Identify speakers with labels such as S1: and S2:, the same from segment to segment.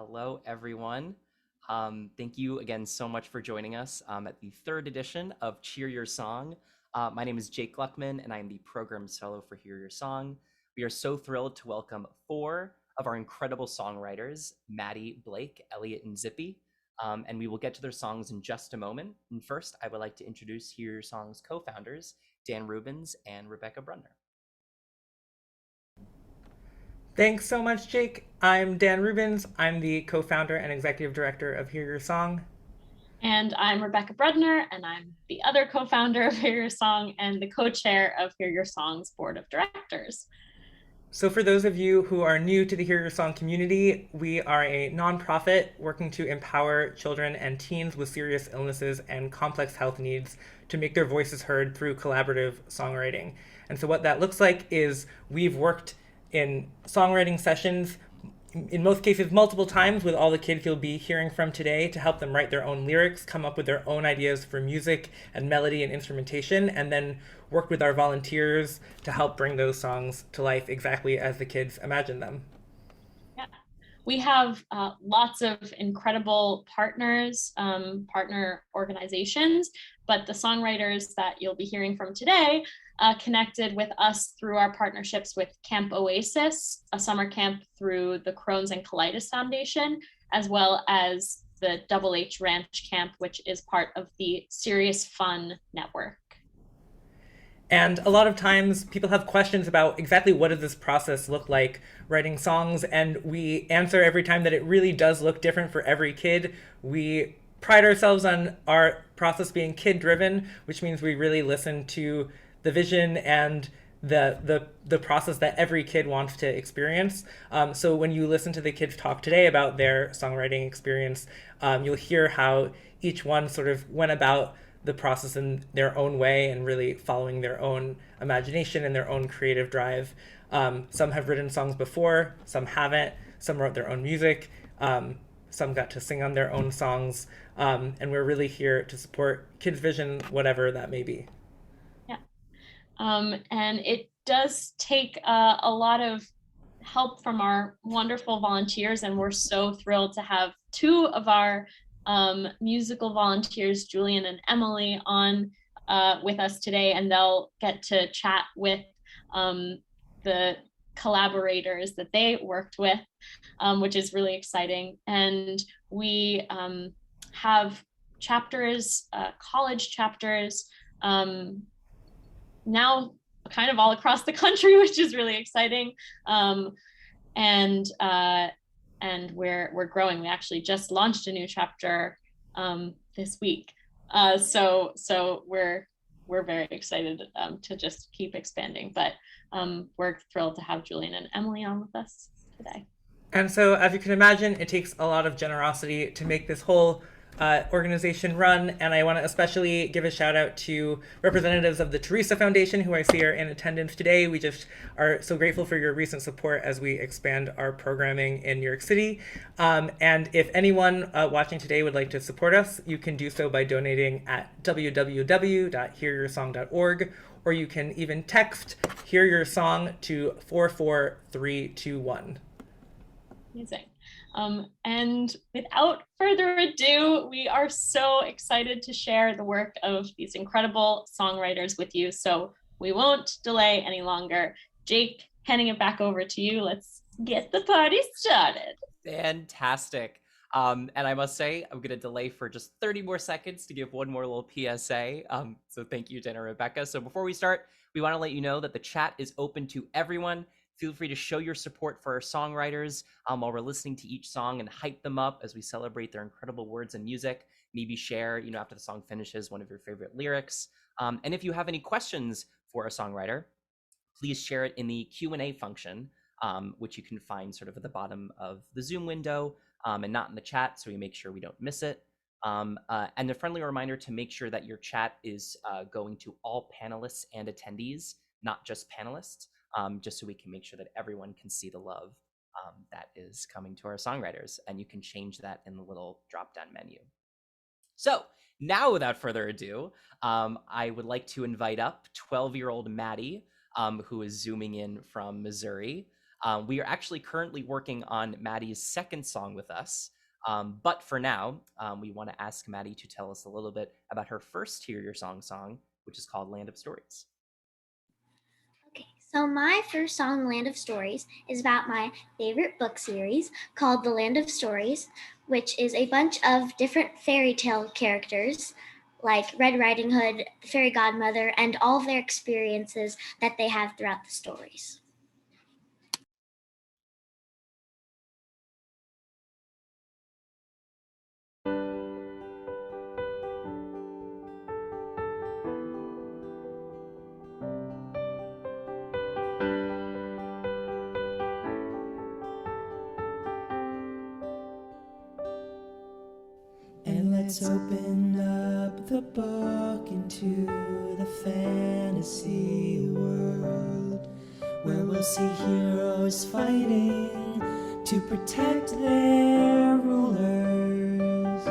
S1: Hello, everyone. Thank you again so much for joining us at the third edition of Cheer Your Song. My name is Jake Gluckman, and I am the program fellow for Hear Your Song. We are so thrilled to welcome four of our incredible songwriters, Maddie, Blake, Elliot, and Zippy. And we will get to their songs in just a moment. And first, I would like to introduce Hear Your Song's co-founders, Dan Rubens and Rebecca Brunner.
S2: Thanks so much, Jake. I'm Dan Rubens. I'm the co founder and executive director of Hear Your Song.
S3: And I'm Rebecca Brudner, and I'm the other co-founder of Hear Your Song and the co-chair of Hear Your Song's board of directors.
S2: So, for those of you who are new to the Hear Your Song community, we are a nonprofit working to empower children and teens with serious illnesses and complex health needs to make their voices heard through collaborative songwriting. And so, what that looks like is we've worked in songwriting sessions, in most cases multiple times, with all the kids you'll be hearing from today to help them write their own lyrics, come up with their own ideas for music and melody and instrumentation, and then work with our volunteers to help bring those songs to life exactly as the kids imagine them.
S3: Yeah, we have lots of incredible partners, partner organizations, but the songwriters that you'll be hearing from today connected with us through our partnerships with Camp Oasis, a summer camp through the Crohn's and Colitis Foundation, as well as the Double H Ranch Camp, which is part of the Serious Fun Network.
S2: And a lot of times people have questions about exactly what does this process look like writing songs, and we answer every time that it really does look different for every kid. We pride ourselves on our process being kid driven, which means we really listen to the vision and the process that every kid wants to experience. So when you listen to the kids talk today about their songwriting experience, you'll hear how each one sort of went about the process in their own way and really following their own imagination and their own creative drive. Some have written songs before, some haven't, some wrote their own music, some got to sing on their own songs, and we're really here to support kids' vision, whatever that may be.
S3: Yeah. And it does take a lot of help from our wonderful volunteers, and we're so thrilled to have two of our musical volunteers, Julian and Emily, on with us today, and they'll get to chat with the collaborators that they worked with, which is really exciting. And we have chapters, college chapters, now kind of all across the country, which is really exciting. And we're growing. We actually just launched a new chapter this week. So we're very excited to just keep expanding. But we're thrilled to have Julian and Emily on with us today.
S2: And so, as you can imagine, it takes a lot of generosity to make this whole organization run. And I want to especially give a shout out to representatives of the Teresa Foundation, who I see are in attendance today. We just are so grateful for your recent support as we expand our programming in New York City. And if anyone watching today would like to support us, you can do so by donating at www.hearyoursong.org, or you can even text Hear Your Song to 44321.
S3: Amazing. And without further ado, we are so excited to share the work of these incredible songwriters with you. So we won't delay any longer. Jake, handing it back over to you. Let's get the party started.
S1: Fantastic. And I must say, I'm going to delay for just 30 more seconds to give one more little PSA. So thank you, Jen and Rebecca. So before we start, we want to let you know that the chat is open to everyone. Feel free to show your support for our songwriters while we're listening to each song and hype them up as we celebrate their incredible words and music. Maybe share, after the song finishes, one of your favorite lyrics. And if you have any questions for a songwriter, please share it in the Q&A function, which you can find sort of at the bottom of the Zoom window and not in the chat, so we make sure we don't miss it. And a friendly reminder to make sure that your chat is going to all panelists and attendees, not just panelists. Just so we can make sure that everyone can see the love that is coming to our songwriters. And you can change that in the little drop-down menu. So now, without further ado, I would like to invite up 12-year-old Maddie, who is zooming in from Missouri. We are actually currently working on Maddie's second song with us. But for now, we want to ask Maddie to tell us a little bit about her first Hear Your song, which is called Land of Stories.
S4: Okay, so my first song, Land of Stories, is about my favorite book series called The Land of Stories, which is a bunch of different fairy tale characters like Red Riding Hood, the Fairy Godmother, and all of their experiences that they have throughout the stories.
S5: And let's open up the book into the fantasy world, where we'll see heroes fighting to protect their rulers.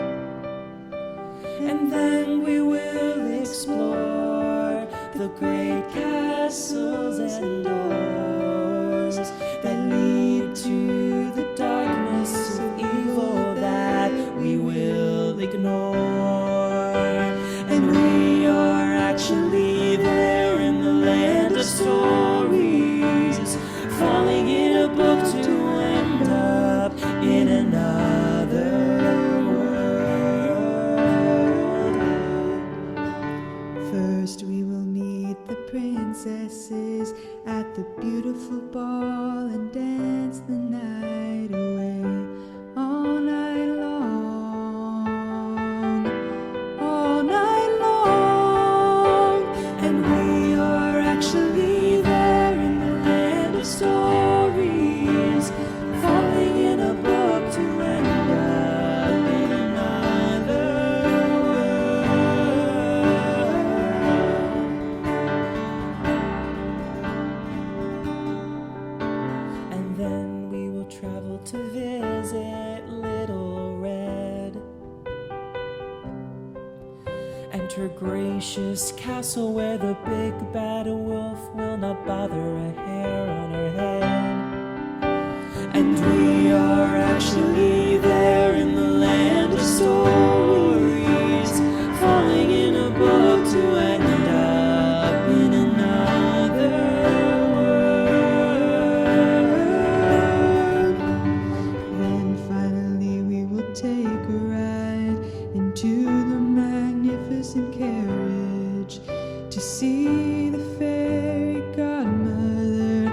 S5: And then we will explore the great castles and doors that lead to the darkness of evil that we will ignore. And we are actually there in the land of stories, falling in a book to end up in another world. First we will meet the princesses at the beautiful ball and dance the night away all night long, all night long. And we are actually there in the land of stories, falling in a book to end up in another world. And then we will travel to visit Little Red, and her gracious castle where the big bad wolf will not bother a hair on her head. And we are actually there in the land of stories, falling in a book to end up in another world. Then finally we will take a ride into the magnificent carriage to see the fairy godmother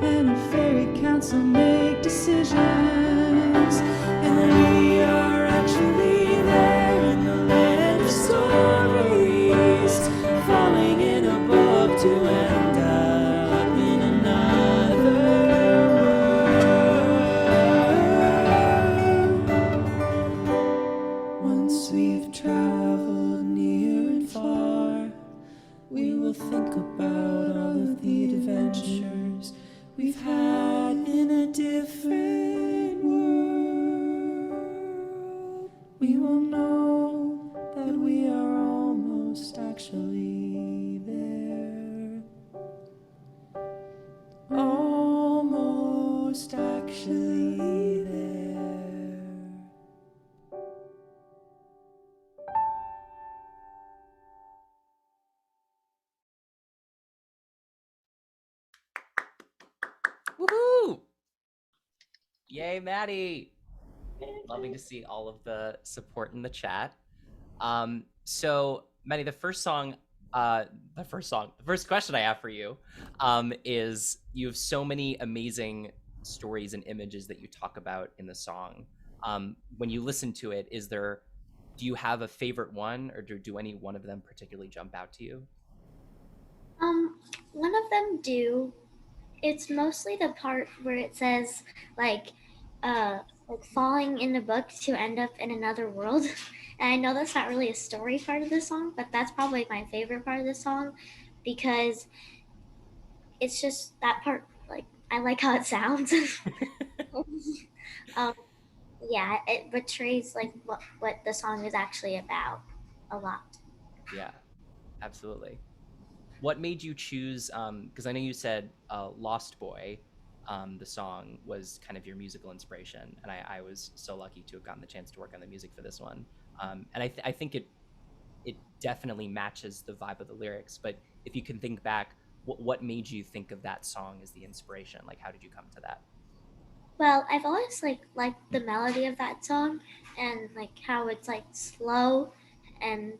S5: and her fairy council make decisions. And we are actually there in the land of stories, falling in a book to end up in another world. Once we've traveled near and far, we will think about all of the adventures we've had in a different world. We will know that we are almost actually there. Almost actually there.
S1: Woohoo! Yay, Maddie! Loving to see all of the support in the chat. So Maddie, the first question I have for you is you have so many amazing stories and images that you talk about in the song. When you listen to it, do you have a favorite one, or do any one of them particularly jump out to you?
S4: One of them do. It's mostly the part where it says like falling in the book to end up in another world. And I know that's not really a story part of the song, but that's probably my favorite part of the song because it's just that part. Like I like how it sounds. um, yeah, it betrays like what the song is actually about a lot.
S1: Yeah, absolutely. What made you choose? Because I know you said Lost Boy. the song was kind of your musical inspiration, and I was so lucky to have gotten the chance to work on the music for this one. And I think it definitely matches the vibe of the lyrics. But if you can think back, what made you think of that song as the inspiration? Like, how did you come to that?
S4: Well, I've always liked the melody of that song and like how it's like slow and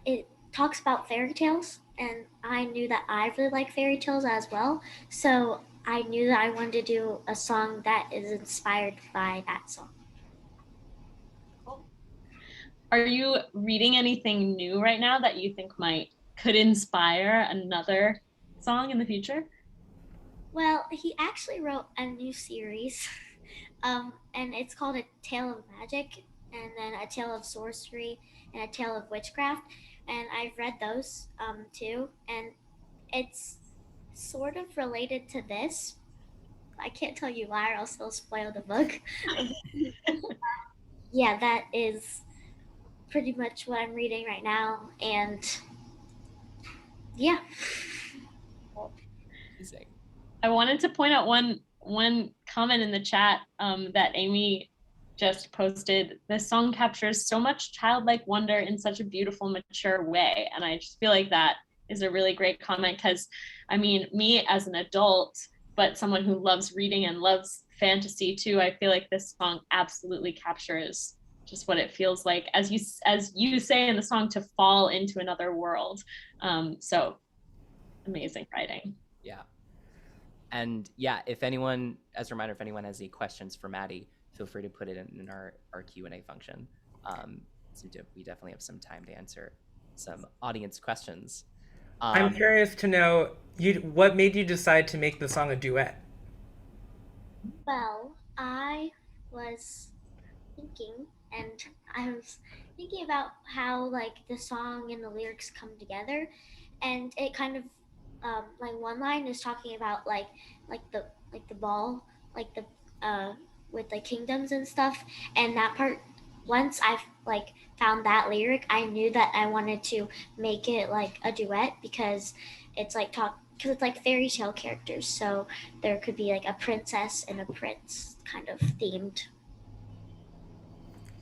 S4: it talks about fairy tales, and I knew that I really like fairy tales as well. So I knew that I wanted to do a song that is inspired by that song.
S3: Cool. Are you reading anything new right now that you think could inspire another song in the future?
S4: Well, he actually wrote a new series, and it's called A Tale of Magic, and then A Tale of Sorcery, and A Tale of Witchcraft. And I've read those too, and it's sort of related to this. I can't tell you why, or else they'll spoil the book. Yeah, that is pretty much what I'm reading right now, and yeah.
S1: Amazing.
S3: I wanted to point out one comment in the chat that Amy just posted. This song captures so much childlike wonder in such a beautiful, mature way. And I just feel like that is a really great comment because, I mean, me as an adult, but someone who loves reading and loves fantasy too, I feel like this song absolutely captures just what it feels like, as you say in the song, to fall into another world. So amazing writing.
S1: Yeah. And yeah, if anyone, as a reminder, if anyone has any questions for Maddie, feel free to put it in our Q&A function. So we definitely have some time to answer some audience questions.
S2: I'm curious to know, what made you decide to make the song a duet?
S4: Well, I was thinking, and I was thinking about how like the song and the lyrics come together, and it kind of like one line is talking about like the ball, like the with the kingdoms and stuff, and that part. Once I like found that lyric, I knew that I wanted to make it like a duet because it's like fairy tale characters, so there could be like a princess and a prince kind of themed.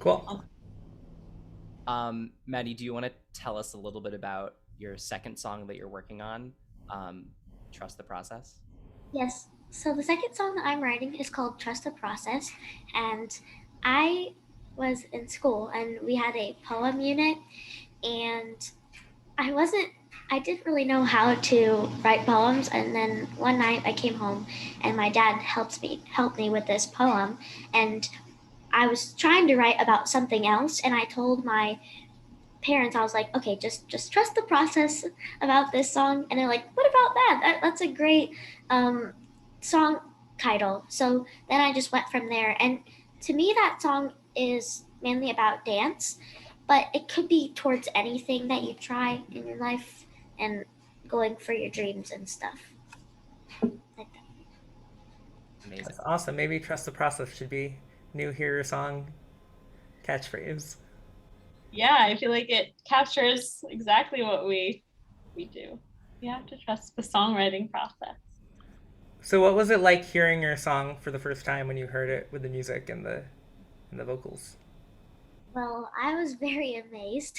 S2: Cool.
S1: Maddie, do you want to tell us a little bit about your second song that you're working on, Trust the Process?
S4: Yes. So the second song that I'm writing is called Trust the Process, and I was in school and we had a poem unit, and I didn't really know how to write poems, and then one night I came home and my dad helped me with this poem, and I was trying to write about something else, and I told my parents, I was like, okay, just trust the process about this song, and they're like, what about that's a great song title. So then I just went from there, and to me that song is mainly about dance, but it could be towards anything that you try in your life and going for your dreams and stuff like that.
S1: Amazing.
S2: That's awesome. Maybe Trust the Process should be new hero song catchphrase.
S3: Yeah, I feel like it captures exactly what we do. You have to trust the songwriting process.
S2: So what was it like hearing your song for the first time when you heard it with the music and the vocals?
S4: Well, I was very amazed,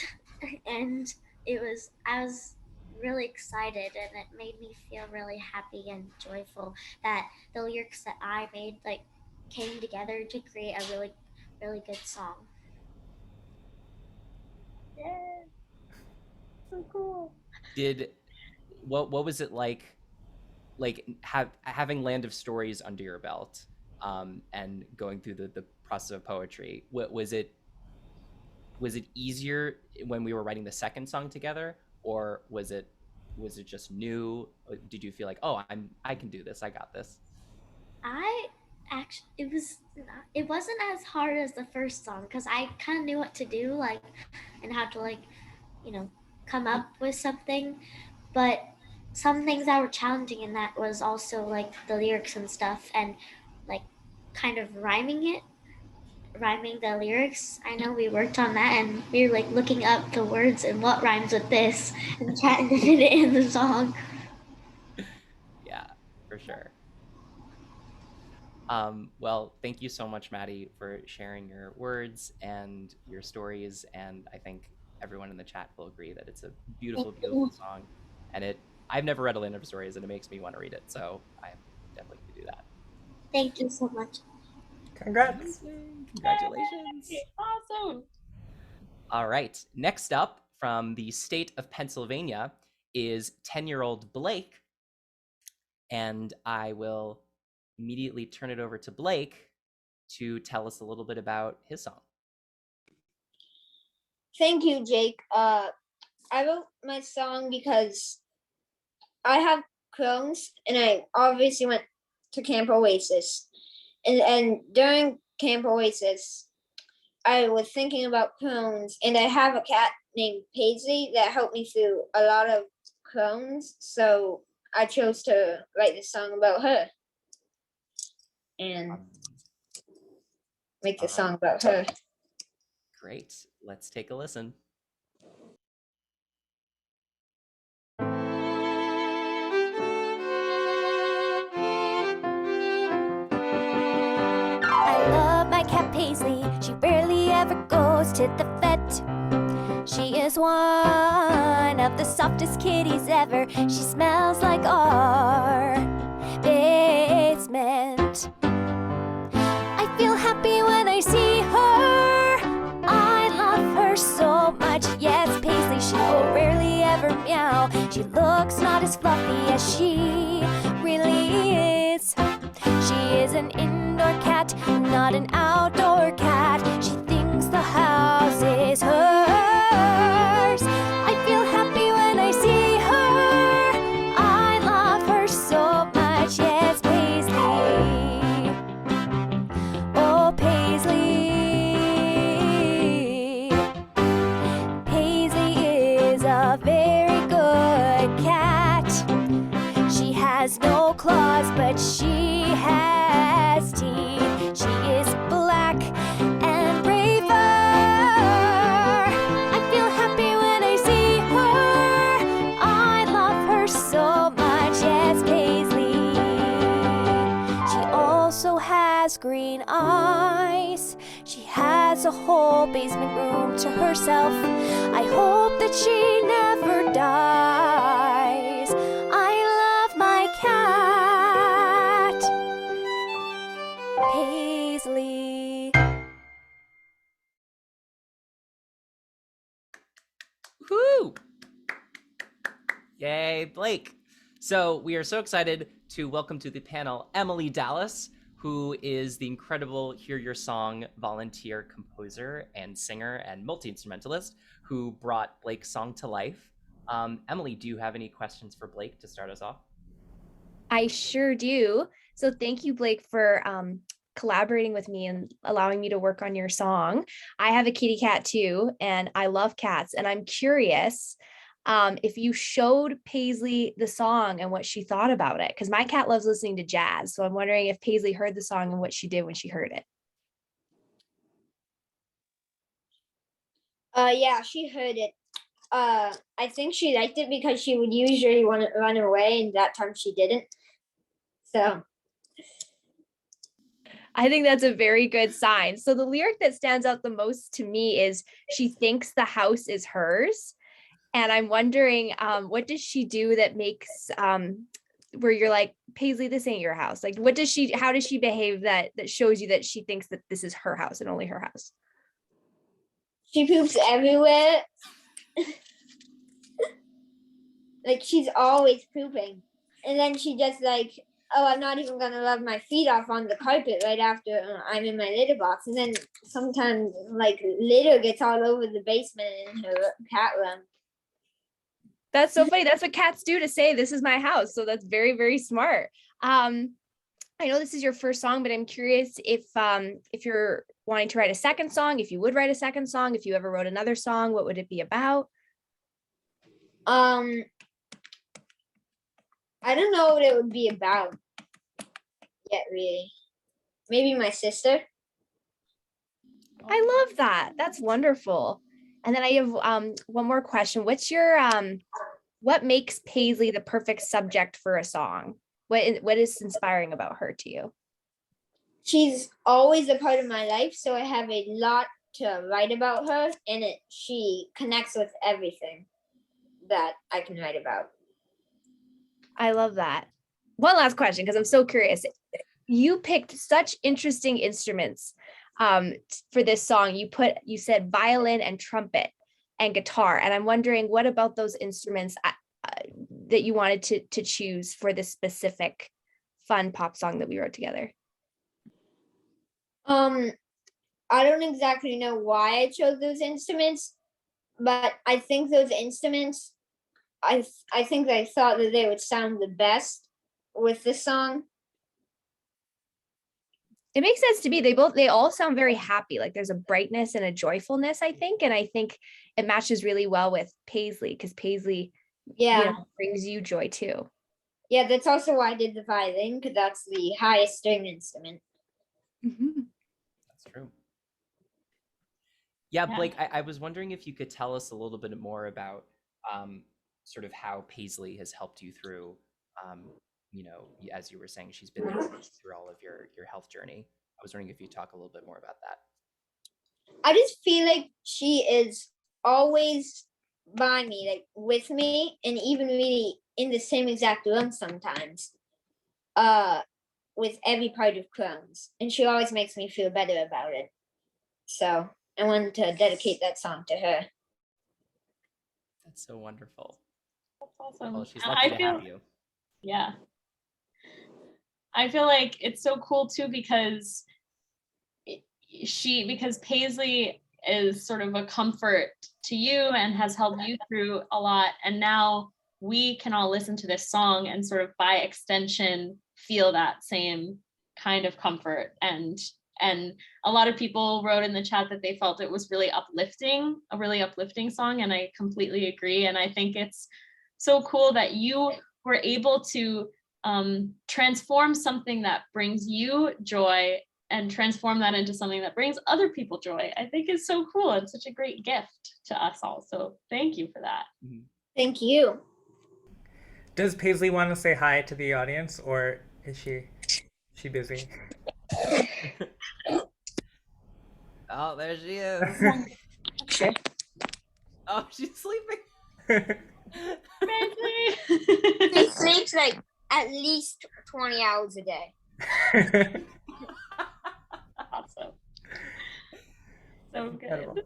S4: and I was really excited, and it made me feel really happy and joyful that the lyrics that I made like came together to create a really good song.
S3: Yeah, so cool.
S1: What was it like having Land of Stories under your belt, and going through the process of poetry? Was it easier when we were writing the second song together, or was it just new? Did you feel like, oh, I can do this, I got this?
S4: I actually it wasn't as hard as the first song because I kind of knew what to do, like, and how to like come up with something, but some things that were challenging in that was also like the lyrics and stuff, and like kind of rhyming the lyrics. I know we worked on that, and we were like looking up the words and what rhymes with this and trying to fit it in the song.
S1: Yeah, for sure. Well, thank you so much, Maddie, for sharing your words and your stories. And I think everyone in the chat will agree that it's a beautiful, beautiful song. And I've never read a Land of Stories, and it makes me want to read it. So I'm definitely going to do that.
S4: Thank you so much.
S2: Congrats.
S1: Amazing. Congratulations.
S3: Yay! Awesome.
S1: All right. Next up from the state of Pennsylvania is 10-year-old Blake. And I will immediately turn it over to Blake to tell us a little bit about his song.
S6: Thank you, Jake. I wrote my song because I have Crohn's, and I obviously went to Camp Oasis. And during Camp Oasis, I was thinking about Crohn's, and I have a cat named Paisley that helped me through a lot of Crohn's. So I chose to write this song about her and make the song about her.
S1: Great. Let's take a listen.
S7: I love my cat Paisley. She barely ever goes to the vet. She is one of the softest kitties ever. She smells like our basement. I feel happy when I see her. I love her so much. Yes, Paisley, she will rarely ever meow. She looks not as fluffy as she really is. She is an indoor cat, not an outdoor cat. She thinks the house is hers. I feel happy when I see her. I love her so much. Yes, Paisley. Oh, Paisley. Paisley is a very good cat. She has no claws, but she has teeth. She is black and braver. I feel happy when I see her. I love her so much. Yes, Paisley. She also has green eyes. She has a whole basement room to herself. I hope that she never dies. I love my cat, Paisley.
S1: Woo! Yay, Blake. So we are so excited to welcome to the panel Emily Dallas, who is the incredible Hear Your Song volunteer composer and singer and multi-instrumentalist who brought Blake's song to life. Emily, do you have any questions for Blake to start us off?
S8: I sure do. So thank you, Blake, for collaborating with me and allowing me to work on your song. I have a kitty cat too, and I love cats. And I'm curious if you showed Paisley the song and what she thought about it, because my cat loves listening to jazz. So I'm wondering if Paisley heard the song and what she did when she heard it.
S6: Yeah, she heard it. I think she liked it because she would usually want to run away, and that time she didn't. So
S8: I think that's a very good sign. So the lyric that stands out the most to me is she thinks the house is hers. And I'm wondering, what does she do that makes where you're like, Paisley, this ain't your house? Like, how does she behave that shows you that she thinks that this is her house and only her house?
S6: she poops everywhere. Like, she's always pooping. And then she just like, oh, I'm not even gonna rub my feet off on the carpet right after I'm in my litter box. And then sometimes like litter gets all over the basement in her cat room.
S8: That's so funny. That's what cats do, to say this is my house. So that's very, very smart. I know this is your first song, but I'm curious if you're wanting to write a second song, if you would write a second song, if you ever wrote another song, what would it be about?
S6: I don't know what it would be about yet, really. Maybe my sister.
S8: I love that. That's wonderful. And then I have one more question. What's your what makes Paisley the perfect subject for a song? What is inspiring about her to you?
S6: she's always a part of my life, so I have a lot to write about her, and she connects with everything that I can write about.
S8: I love that. One last question, because I'm so curious. You picked such interesting instruments for this song. You said violin and trumpet and guitar, and I'm wondering what about those instruments that you wanted to choose for this specific fun pop song that we wrote together?
S6: I don't exactly know why I chose those instruments, but I think those instruments, I think I thought that they would sound the best with the song.
S8: It makes sense to me. They all sound very happy. Like there's a brightness and a joyfulness, I think. And I think it matches really well with Paisley, because Paisley, brings you joy too.
S6: Yeah, that's also why I did the violin, because that's the highest string instrument.
S8: Mm-hmm.
S1: That's true. Yeah, Blake, I was wondering if you could tell us a little bit more about sort of how Paisley has helped you through, as you were saying, she's been there through all of your health journey. I was wondering if you talk a little bit more about that.
S6: I just feel like she is always by me, like with me, and even really in the same exact room sometimes, with every part of Crohn's, and she always makes me feel better about it. So I wanted to dedicate that song to her.
S1: That's so wonderful.
S3: That's awesome.
S1: Well, she's lucky to have you.
S3: Yeah. I feel like it's so cool too, because Paisley is sort of a comfort to you and has helped you through a lot. And now we can all listen to this song and sort of by extension feel that same kind of comfort. And a lot of people wrote in the chat that they felt it was really uplifting, a really uplifting song. And I completely agree. And I think it's so cool that you were able to transform something that brings you joy and transform that into something that brings other people joy. I think it's so cool. It's such a great gift to us all. So thank you for that.
S6: Thank you.
S2: Does Paisley want to say hi to the audience, or is she busy?
S1: Oh, there she is.
S6: Sure.
S1: Oh, she's sleeping.
S6: She sleeps like at least 20 hours a day.
S3: Awesome. So good.
S2: Incredible.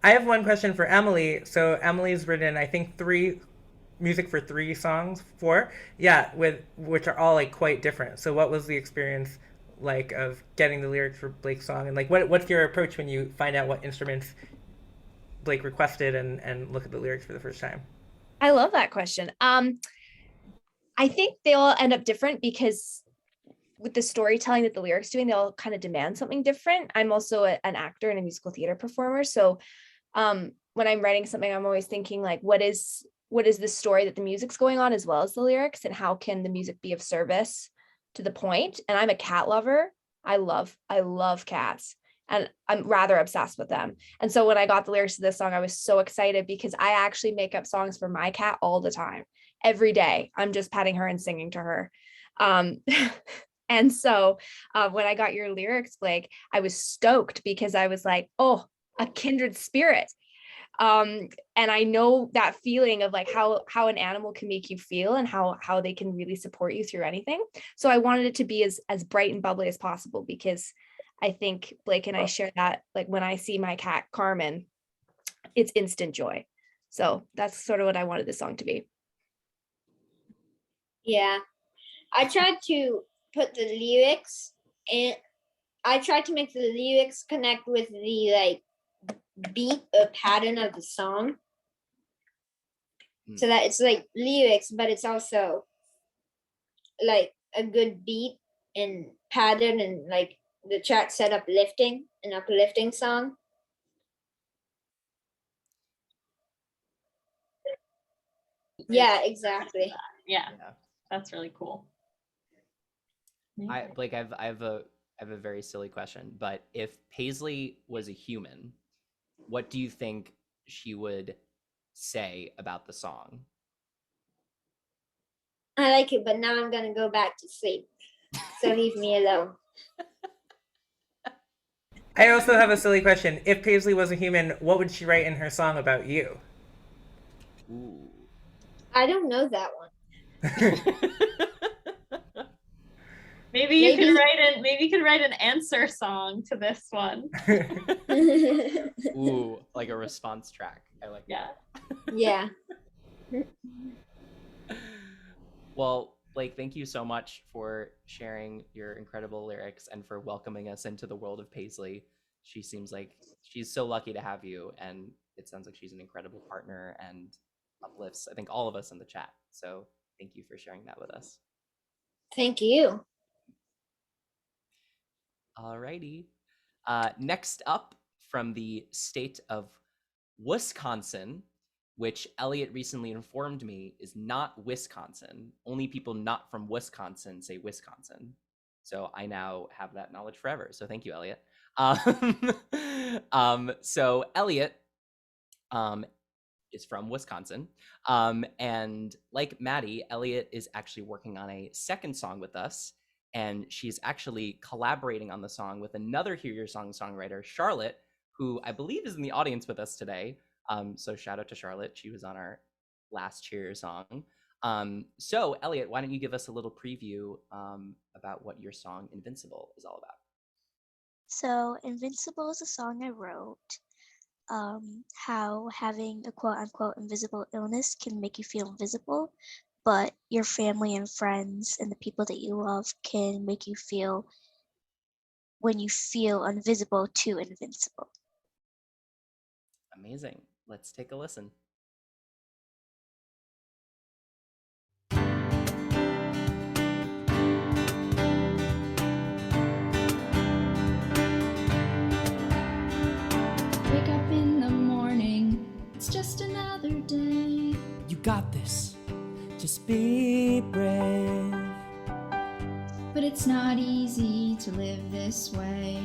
S2: I have one question for Emily. So Emily's written, I think, music for 3 songs, 4, which are all like quite different. So what was the experience like of getting the lyrics for Blake's song, and like what's your approach when you find out what instruments Blake requested and look at the lyrics for the first time?
S8: I love that question. I think they all end up different because with the storytelling that the lyrics doing, they all kind of demand something different. I'm also an actor and a musical theater performer. So when I'm writing something, I'm always thinking like, what is the story that the music's going on as well as the lyrics, and how can the music be of service to the point? And I'm a cat lover. I love cats, and I'm rather obsessed with them. And so when I got the lyrics to this song, I was so excited because I actually make up songs for my cat all the time. Every day, I'm just petting her and singing to her. And so when I got your lyrics, Blake, I was stoked because I was like, oh, a kindred spirit. And I know that feeling of like how an animal can make you feel and how they can really support you through anything. So I wanted it to be as bright and bubbly as possible, because I think Blake and I share that, like when I see my cat Carmen, it's instant joy. So that's sort of what I wanted this song to be.
S6: Yeah, I tried to put the lyrics and I tried to make the lyrics connect with the like beat or pattern of the song, so that it's like lyrics, but it's also like a good beat and pattern, and like the track set up an uplifting song. Yeah, exactly.
S3: Yeah, that's really cool.
S1: Blake, I have a very silly question, but if Paisley was a human, what do you think she would say about the song?
S6: I like it, but now I'm gonna go back to sleep. So leave me alone.
S2: I also have a silly question. If Paisley was a human, what would she write in her song about you?
S1: Ooh.
S6: I don't know that one.
S3: Maybe you
S6: Maybe.
S3: could write an answer song to this one.
S1: Ooh, like a response track. I like
S3: Yeah.
S6: Yeah.
S1: Well, Blake, thank you so much for sharing your incredible lyrics and for welcoming us into the world of Paisley. She seems like she's so lucky to have you, and it sounds like she's an incredible partner and uplifts, I think, all of us in the chat. So thank you for sharing that with us.
S6: Thank you.
S1: Alrighty. Next up, from the state of Wisconsin, which Elliot recently informed me is not Wisconsin. Only people not from Wisconsin say Wisconsin. So I now have that knowledge forever. So thank you, Elliot. So Elliot is from Wisconsin. And like Maddie, Elliot is actually working on a second song with us. And she's actually collaborating on the song with another Hear Your Song songwriter, Charlotte, who I believe is in the audience with us today. So shout out to Charlotte. She was on our last Hear Your Song. So Elliot, why don't you give us a little preview about what your song Invincible is all about?
S9: So Invincible is a song I wrote. How having a quote unquote invisible illness can make you feel invisible, but your family and friends and the people that you love can make you feel when you feel invisible to invincible.
S1: Amazing. Let's take a listen.
S5: Wake up in the morning, it's just another day.
S10: You got this. Just be brave.
S5: But it's not easy to live this way.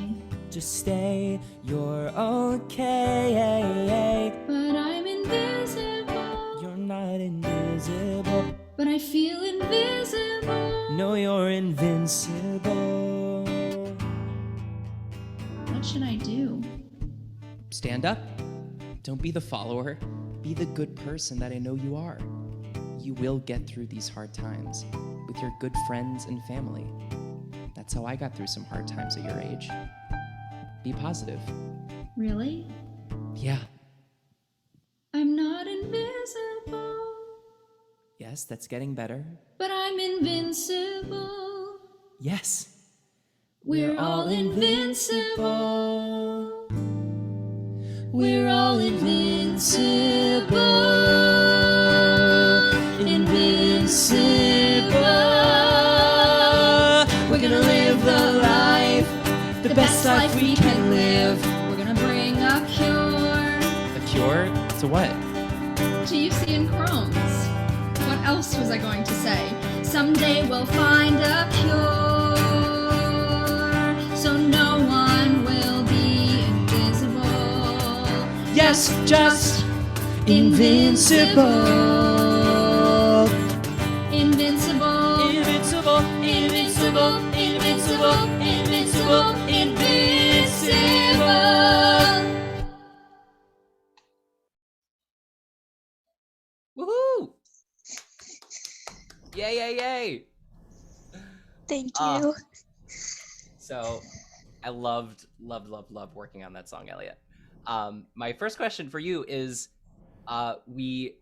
S10: Just stay, you're okay.
S5: But I'm invisible.
S10: You're not invisible.
S5: But I feel invisible.
S10: No, you're invincible.
S5: What should I do?
S10: Stand up. Don't be the follower. Be the good person that I know you are. You will get through these hard times with your good friends and family. That's how I got through some hard times at your age. Be positive.
S5: Really?
S10: Yeah.
S5: I'm not invisible.
S10: Yes, that's getting better.
S5: But I'm invincible.
S10: Yes.
S5: We're all invincible. We're all invincible. Invincible. We're gonna live the life, the best life we can live. We're gonna bring a cure.
S10: A cure to what?
S5: To UC and Crohn's. What else was I going to say? Someday we'll find a cure, so no one will be invisible.
S10: Yes, just invincible.
S5: Invincible.
S10: Invincible.
S5: Invincible. Invincible. Invincible. Invincible.
S1: Woohoo! Yay, yay, yay!
S9: Thank
S1: Ah.
S9: you.
S1: So I loved working on that song, Elliot. My first question for you is, we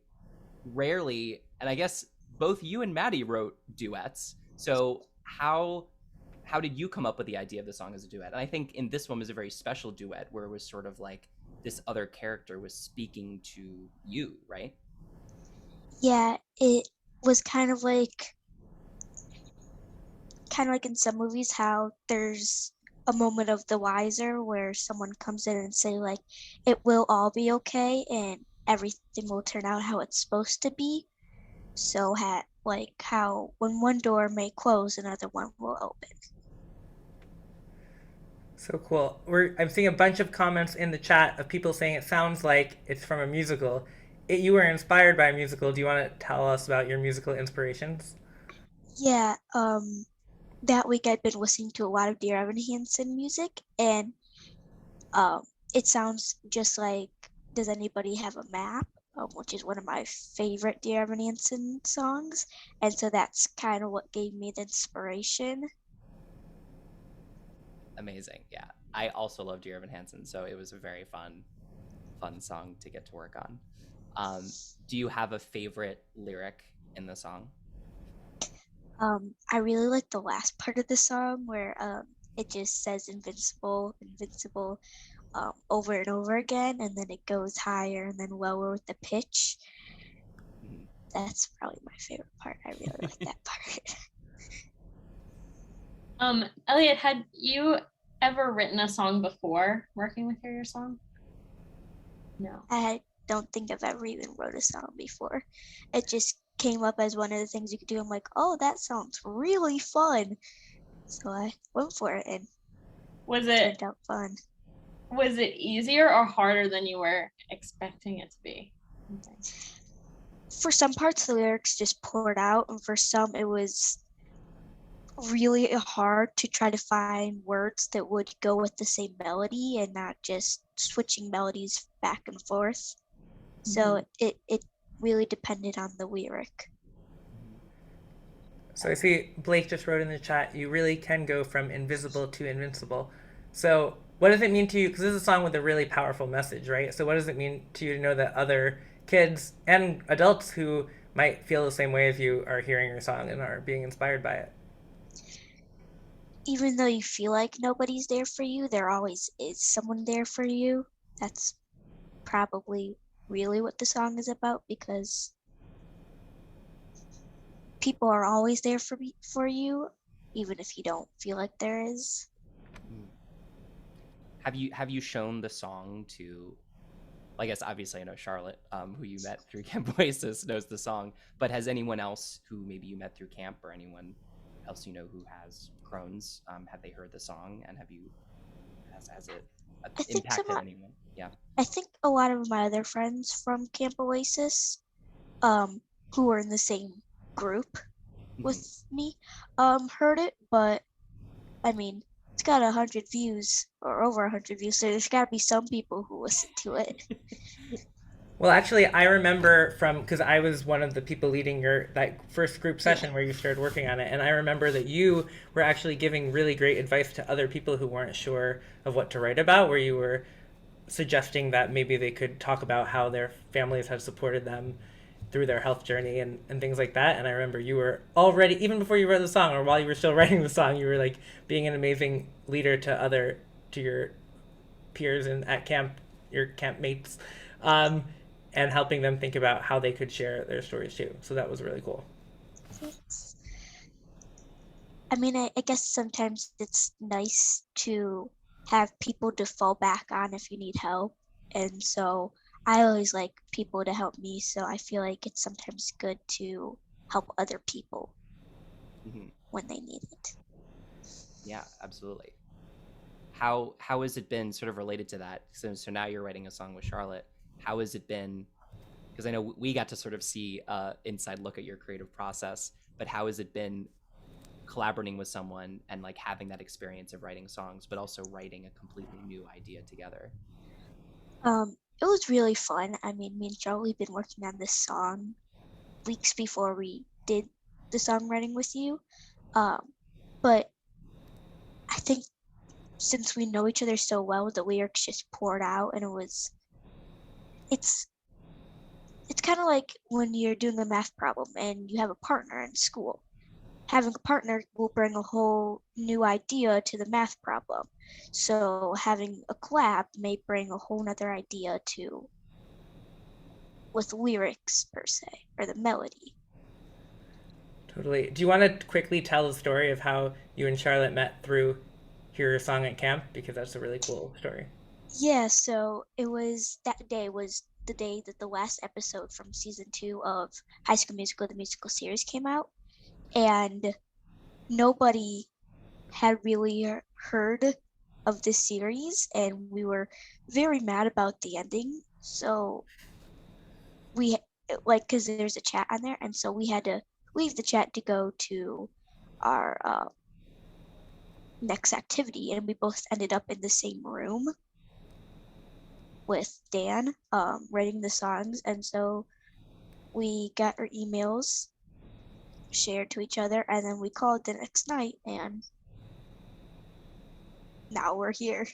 S1: rarely, and I guess both you and Maddie wrote duets. So how did you come up with the idea of the song as a duet? And I think in this one was a very special duet where it was sort of like this other character was speaking to you, right?
S9: Yeah, it was kind of like in some movies how there's a moment of the wiser where someone comes in and say like it will all be okay and everything will turn out how it's supposed to be. So like how when one door may close, another one will open.
S2: So cool. I'm seeing a bunch of comments in the chat of people saying it sounds like it's from a musical. You were inspired by a musical. Do you want to tell us about your musical inspirations?
S9: Yeah, that week I've been listening to a lot of Dear Evan Hansen music, and It sounds just like Does Anybody Have a Map? Which is one of my favorite Dear Evan Hansen songs. And so that's kind of what gave me the inspiration.
S1: Amazing. Yeah. I also love Dear Evan Hansen, so it was a very fun song to get to work on. Do you have a favorite lyric in the song?
S9: I really like the last part of the song where it just says invincible, invincible over and over again, and then it goes higher and then lower with the pitch.
S1: Mhm.
S9: That's probably my favorite part. I really like that part.
S3: Elliot, had you ever written a song before working with Hear Your Song? No.
S9: I don't think I've ever even wrote a song before. It just came up as one of the things you could do. I'm like, oh, that sounds really fun. So I went for it, and it turned out fun.
S3: Was it easier or harder than you were expecting it to be? Okay.
S9: For some parts, the lyrics just poured out, and for some, it was really hard to try to find words that would go with the same melody and not just switching melodies back and forth. So it really depended on the lyric.
S2: So I see Blake just wrote in the chat, you really can go from invisible to invincible. So what does it mean to you? Because this is a song with a really powerful message, right? So what does it mean to you to know that other kids and adults who might feel the same way as you are hearing your song and are being inspired by it?
S9: Even though you feel like nobody's there for you, there always is someone there for you. That's probably really what the song is about, because people are always there for you, even if you don't feel like there is.
S1: Have you shown the song to, I guess obviously I know Charlotte, who you met through Camp Oasis, knows the song, but has anyone else who maybe you met through camp or anyone else you know who has Crohn's, have they heard the song, and has it impacted anyone? Yeah.
S9: I think a lot of my other friends from Camp Oasis, who were in the same group with me, heard it, but I mean, it's got 100 views or over 100 views, so there's got to be some people who listen to it.
S2: Well, actually, I remember because I was one of the people leading that first group session where you started working on it, and I remember that you were actually giving really great advice to other people who weren't sure of what to write about, where you were suggesting that maybe they could talk about how their families have supported them through their health journey and things like that. And I remember you were already, even before you wrote the song or while you were still writing the song, you were like being an amazing leader to your peers and at camp, your camp mates, and helping them think about how they could share their stories too. So that was really cool.
S9: Thanks. I mean, I guess sometimes it's nice to have people to fall back on if you need help. And so I always like people to help me. So I feel like it's sometimes good to help other people when they need it.
S1: Yeah, absolutely. How has it been sort of related to that? So now you're writing a song with Charlotte. How has it been? Because I know we got to sort of see an inside look at your creative process, but how has it been collaborating with someone and like having that experience of writing songs, but also writing a completely new idea together?
S9: It was really fun. I mean, me and Charlie had been working on this song weeks before we did the songwriting with you. But I think since we know each other so well, the lyrics just poured out, and it's kind of like when you're doing a math problem and you have a partner in school. Having a partner will bring a whole new idea to the math problem. So having a collab may bring a whole nother idea with lyrics per se, or the melody.
S2: Totally. Do you want to quickly tell the story of how you and Charlotte met through Hear Your Song at camp? Because that's a really cool story.
S9: Yeah, so that day was the day that the last episode from season 2 of High School Musical, the musical series, came out. And nobody had really heard of this series, and we were very mad about the ending. So we, because there's a chat on there, and so we had to leave the chat to go to our next activity, and we both ended up in the same room. with Dan writing the songs, and so we got our emails shared to each other, and then we called the next night, and now we're here.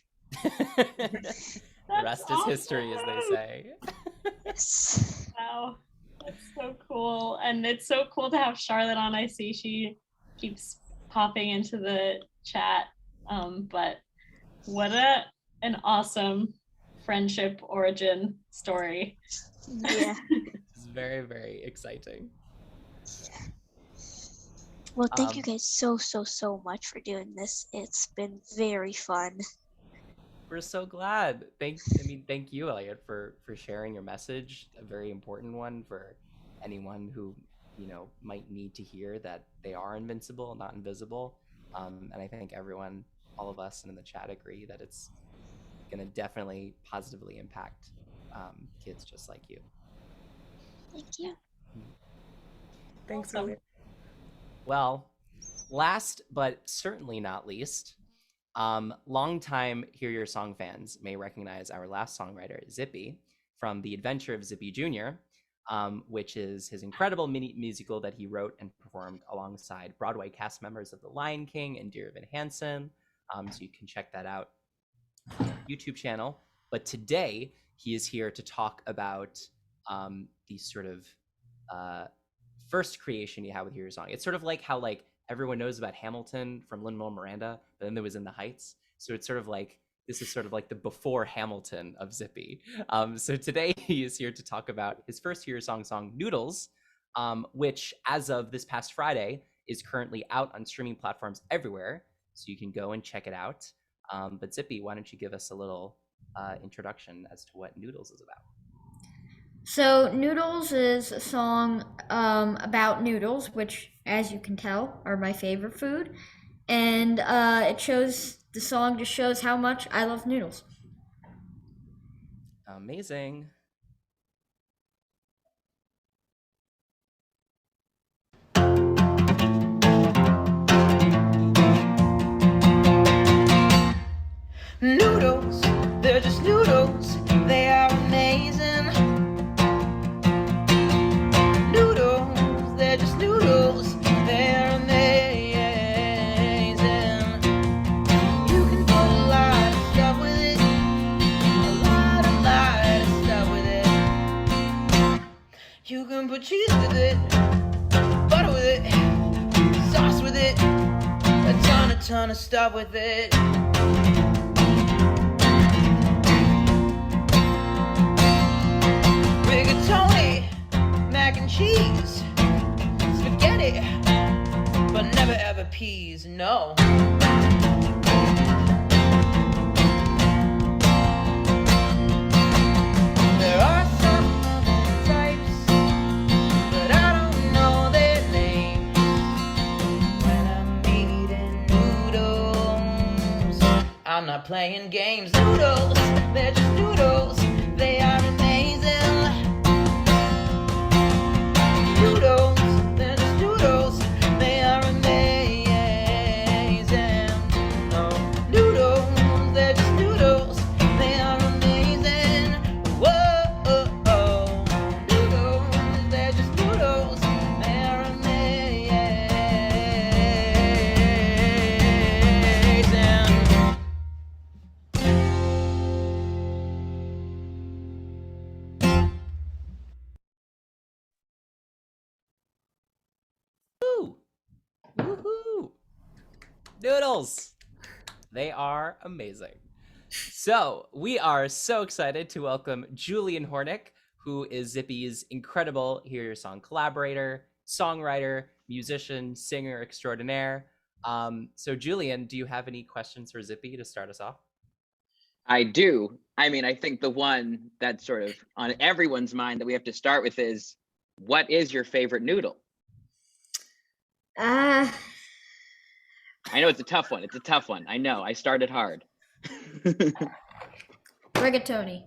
S1: The rest is history, as they say.
S9: Yes.
S3: Wow, that's so cool. And it's so cool to have Charlotte on. I see she keeps popping into the chat. But what an awesome friendship origin story.
S9: Yeah.
S1: It's very, very exciting.
S9: Well, thank you guys so much for doing this. It's been very fun.
S1: We're so glad. Thank you, Elliot, for sharing your message. A very important one for anyone who, might need to hear that they are invincible, not invisible. And I think everyone, all of us in the chat, agree that it's going to definitely positively impact kids just like you.
S9: Thank you.
S2: Thanks,
S3: Awesome.
S2: Elliot.
S1: Well, last but certainly not least, longtime Hear Your Song fans may recognize our last songwriter, Zippy, from The Adventure of Zippy Jr., which is his incredible mini musical that he wrote and performed alongside Broadway cast members of The Lion King and Dear Evan Hansen. So you can check that out on our YouTube channel. But today, he is here to talk about the sort of first creation you have with Hear Your Song. It's sort of like how everyone knows about Hamilton from Lin-Manuel Miranda, but then there was In the Heights. So it's sort of like, this is sort of like the before Hamilton of Zippy. So today he is here to talk about his first Hear Your song, Noodles, which as of this past Friday is currently out on streaming platforms everywhere. So you can go and check it out. But Zippy, why don't you give us a little introduction as to what Noodles is about?
S11: So Noodles is a song about noodles, which, as you can tell, are my favorite food. And the song just shows how much I love noodles.
S1: Amazing.
S5: Noodles, they're just noodles, they are amazing. Noodles, they're just noodles, they're amazing. You can put a lot of stuff with it, a lot of stuff with it. You can put cheese with it, butter with it, sauce with it, a ton of stuff with it. Rigatoni, mac and cheese, spaghetti, but never ever peas, no. There are some other types, but I don't know their names. When I'm eating noodles, I'm not playing games. Noodles, they're just noodles, they are amazing. Noodles, they're just noodles, they are amazing. Oh, noodles, they're just noodles, they are amazing. Whoa, noodles, they're just noodles, they are amazing.
S1: Woo! Woohoo! Noodles! They are amazing. So we are so excited to welcome Julian Hornick, who is Zippy's incredible Hear Your Song collaborator, songwriter, musician, singer extraordinaire. So Julian, do you have any questions for Zippy to start us off?
S12: I do. I mean, I think the one that's sort of on everyone's mind that we have to start with is, what is your favorite noodle?
S11: Ah,
S12: I know it's a tough one. It's a tough one. I know. I started hard.
S11: rigatoni.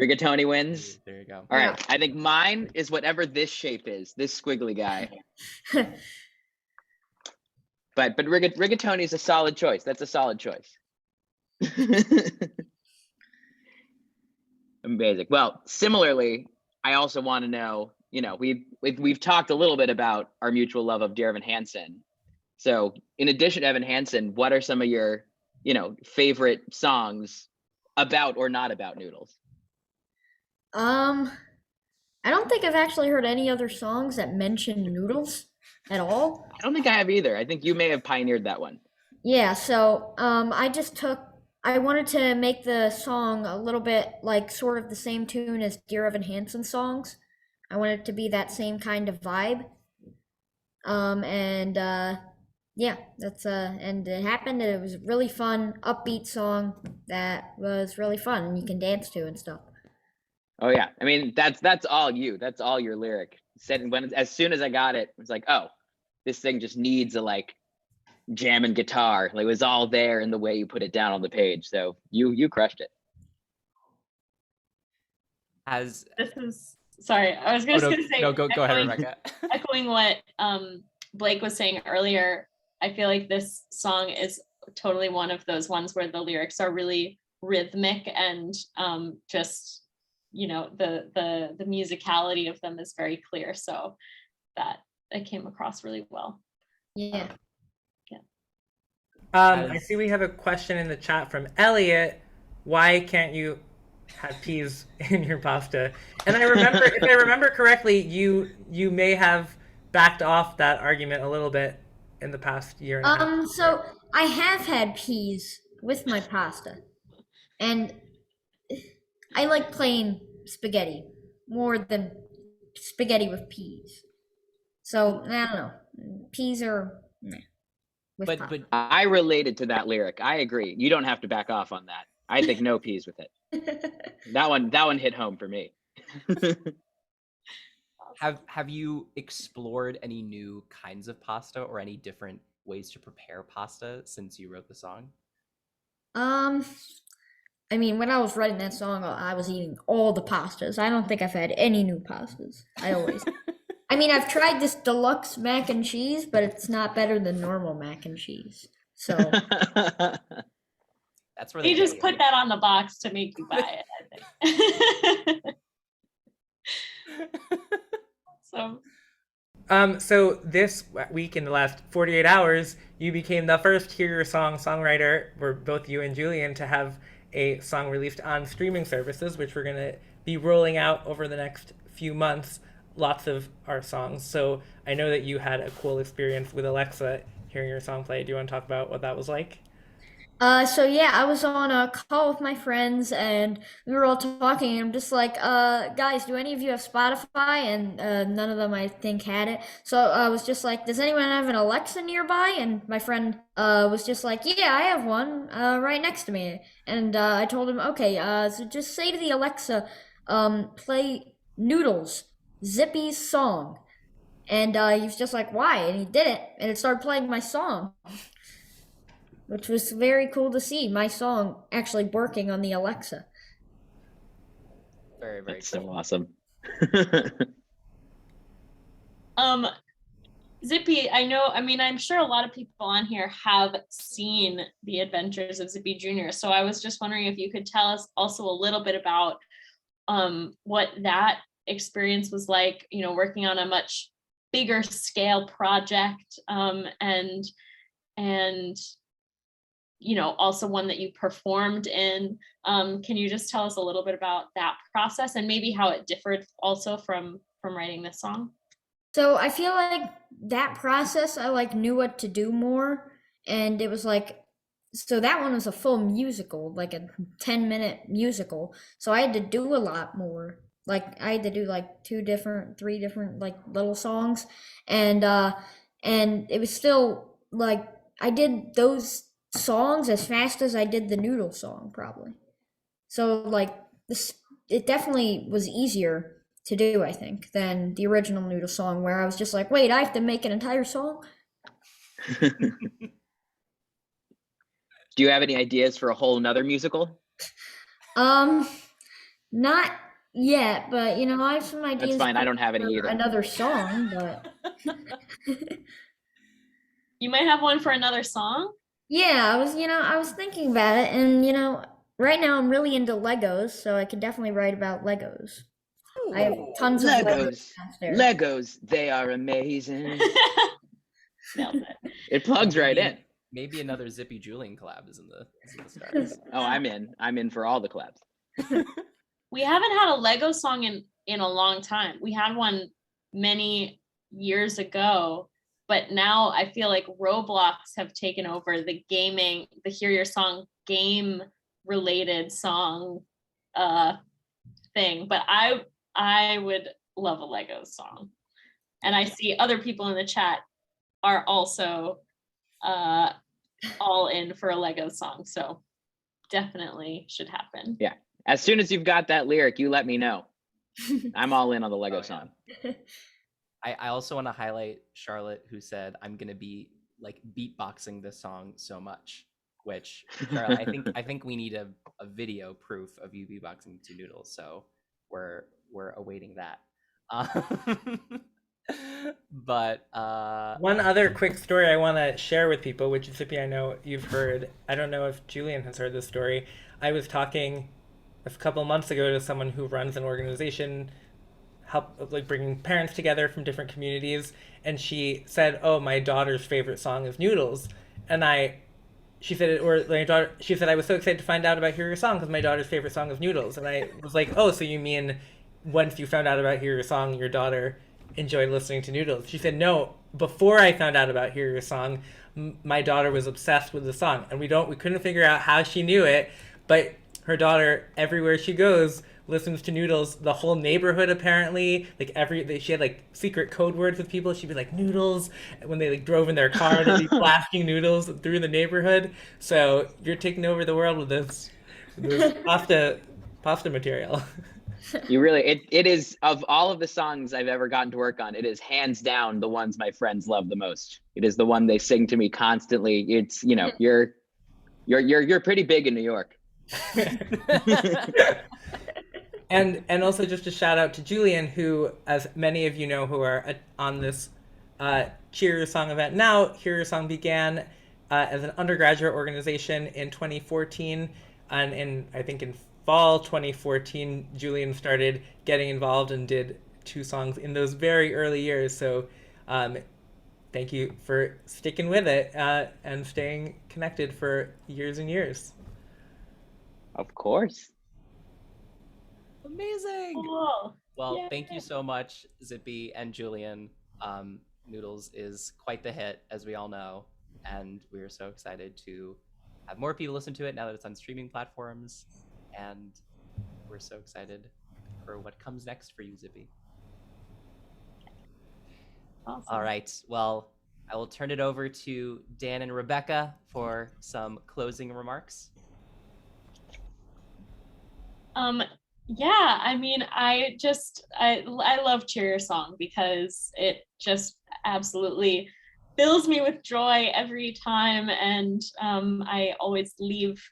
S12: Rigatoni wins.
S1: There you go.
S12: All right. I think mine is whatever this shape is, this squiggly guy. But rigatoni is a solid choice. That's a solid choice. Amazing. Well, similarly, I also want to know, we've talked a little bit about our mutual love of Dear Evan Hansen. So in addition to Evan Hansen, what are some of your, favorite songs about or not about noodles?
S11: I don't think I've actually heard any other songs that mention noodles at all.
S12: I don't think I have either. I think you may have pioneered that one.
S11: Yeah, so I wanted to make the song a little bit like sort of the same tune as Dear Evan Hansen songs. I wanted it to be that same kind of vibe. Yeah, that's and it happened. It was a really fun, upbeat song that was really fun and you can dance to and stuff.
S12: Oh yeah, I mean that's all you. That's all your lyric. As soon as I got it, it was like, oh, this thing just needs a jamming guitar. It was all there in the way you put it down on the page. So you crushed it.
S3: Sorry, I was just gonna say.
S1: No, go ahead, Rebecca.
S3: Echoing what Blake was saying earlier, I feel like this song is totally one of those ones where the lyrics are really rhythmic and just the musicality of them is very clear. So that it came across really well.
S11: Yeah.
S2: I see we have a question in the chat from Elliot. Why can't you have peas in your pasta? And I remember, if I remember correctly, you may have backed off that argument a little bit in the past year and a half.
S11: So I have had peas with my pasta, and I like plain spaghetti more than spaghetti with peas. So I don't know. Peas are
S12: but I related to that lyric. I agree. You don't have to back off on that. I think no peas with it. That one hit home for me.
S1: Have you explored any new kinds of pasta or any different ways to prepare pasta since you wrote the song?
S11: I mean, when I was writing that song, I was eating all the pastas. I don't think I've had any new pastas. I mean, I've tried this deluxe mac and cheese, but it's not better than normal mac and cheese. So
S1: that's where
S3: they just put that on the box to make you buy it, I think.
S2: So this week, in the last 48 hours, you became the first Hear Your Song songwriter, for both you and Julian, to have a song released on streaming services, which we're going to be rolling out over the next few months. Lots of our songs. So I know that you had a cool experience with Alexa hearing your song play. Do you want to talk about what that was like?
S11: So yeah, I was on a call with my friends and we were all talking and I'm just like, guys, do any of you have Spotify? And none of them I think had it. So I was just like, does anyone have an Alexa nearby? And my friend was just like, yeah, I have one right next to me. And I told him, okay, so just say to the Alexa, play Noodles, Zippy's song. And he was just like, why? And he did it, and it started playing my song, which was very cool to see my song actually working on the Alexa.
S1: Very, very
S12: That's
S1: cool.
S12: so awesome.
S3: Zippy, I'm sure a lot of people on here have seen The Adventures of Zippy Jr. So I was just wondering if you could tell us also a little bit about what that experience was like, working on a much bigger scale project, and also one that you performed in. Can you just tell us a little bit about that process and maybe how it differed also from writing this song?
S11: So I feel like that process, I knew what to do more, and it was so that one was a full musical, like a 10-minute musical. So I had to do a lot more. I had to do 3 different little songs, and it was still I did those songs as fast as I did the noodle song probably. So it definitely was easier to do, I think, than the original noodle song where I was just like, wait, I have to make an entire song?
S12: Do you have any ideas for a whole nother musical?
S11: Not yet, but I have some ideas.
S12: That's fine. I don't have any either.
S11: Another song, but
S3: you might have one for another song.
S11: Yeah, I was thinking about it, and right now I'm really into Legos, so I could definitely write about Legos. I have tons of Legos downstairs.
S12: Legos, they are amazing.
S3: Nailed it.
S12: It plugs right in.
S1: Maybe another Zippy Julian collab is in the stars.
S12: Oh, I'm in for all the collabs.
S3: We haven't had a Lego song in a long time. We had one many years ago, but now I feel like Roblox have taken over the gaming, the Hear Your Song game related song thing. But I would love a Lego song. And I see other people in the chat are also all in for a Lego song. So definitely should happen.
S12: Yeah. As soon as you've got that lyric, you let me know. I'm all in on the Lego song.
S1: I also want to highlight Charlotte, who said, I'm going to be like beatboxing this song so much, which Charlotte, I think we need a video proof of you beatboxing to Noodles. So we're awaiting that. But
S2: one other quick story I want to share with people, which Zippy, I know you've heard. I don't know if Julian has heard this story. I was talking a couple months ago to someone who runs an organization, bringing parents together from different communities, and she said, "Oh, my daughter's favorite song is Noodles," and she said, I was so excited to find out about Hear Your Song because my daughter's favorite song is Noodles, and I was like, "Oh, so you mean once you found out about Hear Your Song, your daughter enjoyed listening to Noodles?" She said, "No, before I found out about Hear Your Song, my daughter was obsessed with the song, and we couldn't figure out how she knew it, but her daughter, everywhere she goes, listens to Noodles. The whole neighborhood, apparently, she had secret code words with people. She'd be like, Noodles. When they drove in their car, they'd be blasting Noodles through the neighborhood. So you're taking over the world with this pasta material."
S12: You really, it is, of all of the songs I've ever gotten to work on, it is hands down the ones my friends love the most. It is the one they sing to me constantly. It's, you're pretty big in New York.
S2: And also just a shout out to Julian, who, as many of you know who are on this Cheer Your Song event now, Hear Your Song began as an undergraduate organization in 2014, and I think in fall 2014, Julian started getting involved and did 2 songs in those very early years. So thank you for sticking with it and staying connected for years and years.
S12: Of course.
S1: Amazing.
S3: Cool.
S1: Well,
S3: Yay.
S1: Thank you so much, Zippy and Julian. Noodles is quite the hit, as we all know, and we are so excited to have more people listen to it now that it's on streaming platforms, and we're so excited for what comes next for you, Zippy.
S3: Awesome.
S1: All right. Well, I will turn it over to Dan and Rebecca for some closing remarks.
S3: Yeah, I mean, I love Cheer Your Song because it just absolutely fills me with joy every time, and I always leave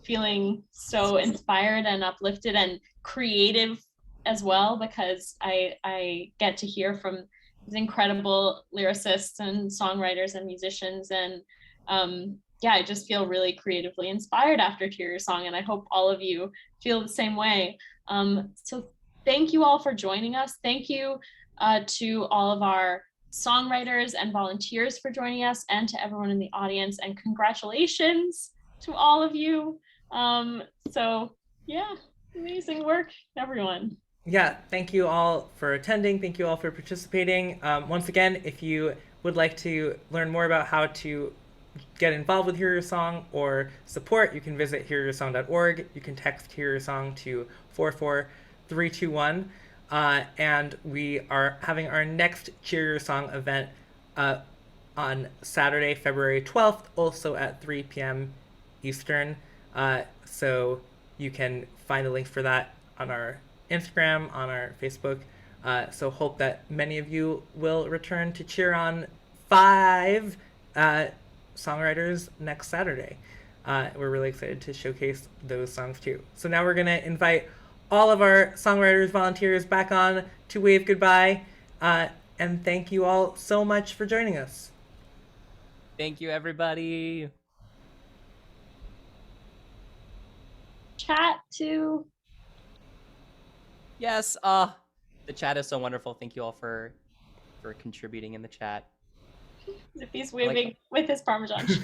S3: feeling so inspired and uplifted and creative as well, because I get to hear from these incredible lyricists and songwriters and musicians, and I just feel really creatively inspired after Hear Your Song, and I hope all of you feel the same way. So thank you all for joining us. Thank you to all of our songwriters and volunteers for joining us, and to everyone in the audience, and congratulations to all of you. So yeah, amazing work, everyone.
S2: Yeah, thank you all for attending. Thank you all for participating. Once again, if you would like to learn more about how to get involved with Hear Your Song or support, you can visit hearyoursong.org. You can text Hear Your Song to 44321. And we are having our next Cheer Your Song event on Saturday, February 12th, also at 3 p.m. Eastern. So you can find a link for that on our Instagram, on our Facebook. So hope that many of you will return to cheer on 5 songwriters next Saturday. We're really excited to showcase those songs too. So now we're going to invite all of our songwriters, volunteers back on to wave goodbye. And thank you all so much for joining us.
S1: Thank you, everybody.
S3: chat too?
S1: Yes, the chat is so wonderful. Thank you all for contributing in the chat.
S3: Zippy's
S1: like-
S3: waving with his Parmesan cheese.